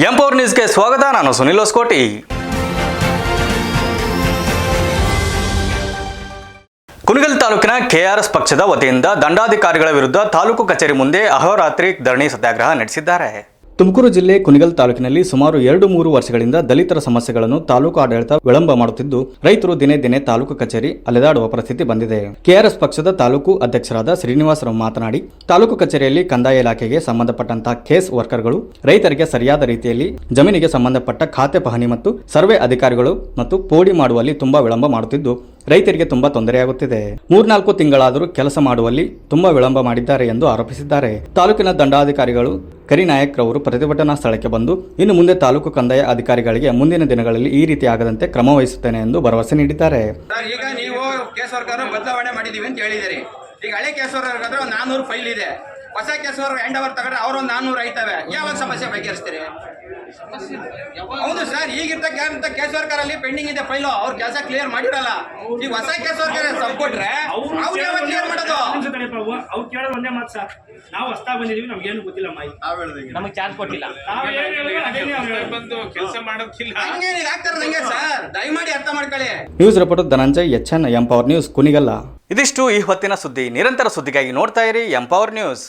Empower ನ್ಯೂಸ್ಗೆ ಸ್ವಾಗತ. ನಾನು ಸುನಿಲ್ ಹೊಸಕೋಟಿ. ಕುಣಿಗಲ್ ತಾಲೂಕಿನ ಕೆಆರ್ಎಸ್ ಪಕ್ಷದ ವತಿಯಿಂದ ದಂಡಾಧಿಕಾರಿಗಳ ವಿರುದ್ಧ ತಾಲೂಕು ಕಚೇರಿ ಮುಂದೆ ಅಹೋರಾತ್ರಿ ಧರಣಿ ಸತ್ಯಾಗ್ರಹ ನಡೆಸಿದ್ದಾರೆ. ತುಮಕೂರು ಜಿಲ್ಲೆ ಕುಣಿಗಲ್ ತಾಲೂಕಿನಲ್ಲಿ ಸುಮಾರು 2-3 ವರ್ಷಗಳಿಂದ ದಲಿತರ ಸಮಸ್ಯೆಗಳನ್ನು ತಾಲೂಕು ಆಡಳಿತ ವಿಳಂಬ ಮಾಡುತ್ತಿದ್ದು, ರೈತರು ದಿನೇ ದಿನೇ ತಾಲೂಕು ಕಚೇರಿ ಅಲೆದಾಡುವ ಪರಿಸ್ಥಿತಿ ಬಂದಿದೆ. ಕೆಆರ್ಎಸ್ ಪಕ್ಷದ ತಾಲೂಕು ಅಧ್ಯಕ್ಷರಾದ ಶ್ರೀನಿವಾಸರಾವ್ ಮಾತನಾಡಿ, ತಾಲೂಕು ಕಚೇರಿಯಲ್ಲಿ ಕಂದಾಯ ಇಲಾಖೆಗೆ ಸಂಬಂಧಪಟ್ಟಂತಹ ಕೇಸ್ ವರ್ಕರ್ಗಳು ರೈತರಿಗೆ ಸರಿಯಾದ ರೀತಿಯಲ್ಲಿ ಜಮೀನಿಗೆ ಸಂಬಂಧಪಟ್ಟ ಖಾತೆ ಪಹಣಿ ಮತ್ತು ಸರ್ವೆ ಅಧಿಕಾರಿಗಳು ಮತ್ತು ಪೋಡಿ ಮಾಡುವಲ್ಲಿ ತುಂಬಾ ವಿಳಂಬ ಮಾಡುತ್ತಿದ್ದು, ರೈತರಿಗೆ ತುಂಬಾ ತೊಂದರೆಯಾಗುತ್ತಿದೆ. 3-4 ತಿಂಗಳಾದರೂ ಕೆಲಸ ಮಾಡುವಲ್ಲಿ ತುಂಬಾ ವಿಳಂಬ ಮಾಡಿದ್ದಾರೆ ಎಂದು ಆರೋಪಿಸಿದ್ದಾರೆ. ತಾಲೂಕಿನ ದಂಡಾಧಿಕಾರಿಗಳು ಕರಿನಾಯಕ್ ರವರು ಪ್ರತಿಭಟನಾ ಸ್ಥಳಕ್ಕೆ ಬಂದು ಇನ್ನು ಮುಂದೆ ತಾಲೂಕು ಕಂದಾಯ ಅಧಿಕಾರಿಗಳಿಗೆ ಮುಂದಿನ ದಿನಗಳಲ್ಲಿ ಈ ರೀತಿ ಆಗದಂತೆ ಕ್ರಮ ವಹಿಸುತ್ತೇನೆ ಎಂದು ಭರವಸೆ ನೀಡಿದ್ದಾರೆ. ಈಗ ನೀವು ಕೇಸ್ ವರ್ಕರ್ ಬದಲಾವಣೆ ಮಾಡಿದೀವಿ ಅಂತ ಹೇಳಿದಿರಿ. ಈಗ ಹಳೆ ಕೇಸ್ ವರ್ಕರ್ 400 ಫೈಲ್ ಇದೆ. ಹೊಸ ಕೇಸ್ ವರ್ಕರ್ ಹ್ಯಾಂಡ್ ಓವರ್ ತಗೊಂಡ್ರೆ ಅವರು 400 ಆಯ್ತವೆ. ಯಾವ ಸಮಸ್ಯೆ ಬಗೆಹರಿಸ್ತೀರಿ? ಹೌದು ಸರ್, ಈಗಿರ್ತಕ್ಕಂಥ ಕೇಸ್ ವರ್ಕರ್ ಅಲ್ಲಿ ಪೆಂಡಿಂಗ್ ಇದೆ ಫೈಲು, ಅವ್ರ ಕೆಲಸ ಕ್ಲಿಯರ್ ಮಾಡಿರಲ್ಲ. ಈಗ ಹೊಸ ಕೇಸ್ ವರ್ಕರ್ ಸಬ್ಕೊಟ್ರೆ ಅವ್ರು ಯಾವ ಕ್ಲಿಯರ್ ಮಾಡೋದು? ಅವ್ರು ಕೇಳೋದು ಒಂದೇ ಮಾತು ಸರ್, ನಾವು ಹೊಸ್ತಾ ಬಂದಿದೀವಿ, ನಮ್ಗೇನು ಗೊತ್ತಿಲ್ಲ ಮಾಹಿತಿ, ನಮಗೆ ಚಾರ್ಜ್ ಕೊಟ್ಟಿಲ್ಲ, ಬಂದು ಕೆಲಸ ಮಾಡೋದಿಲ್ಲ. ಹಂಗೇನಿಲ್ಲ ಆಗ್ತಾರೆ ನಂಗೆ ಸರ್, ದಯಮಾಡಿ ಅರ್ಥ ಮಾಡ್ಕೊಳ್ಳಿ. News reporter Dhananjay HN, empower news, ಕುಣಿಗಲ್ಲ. ಇದಿಷ್ಟು ಈ ಹೊತ್ತಿನ ಸುದ್ದಿ. ನಿರಂತರ ಸುದ್ದಿಗಾಗಿ ನೋಡ್ತಾ ಇರಿ ಎಂಪವರ್ ನ್ಯೂಸ್.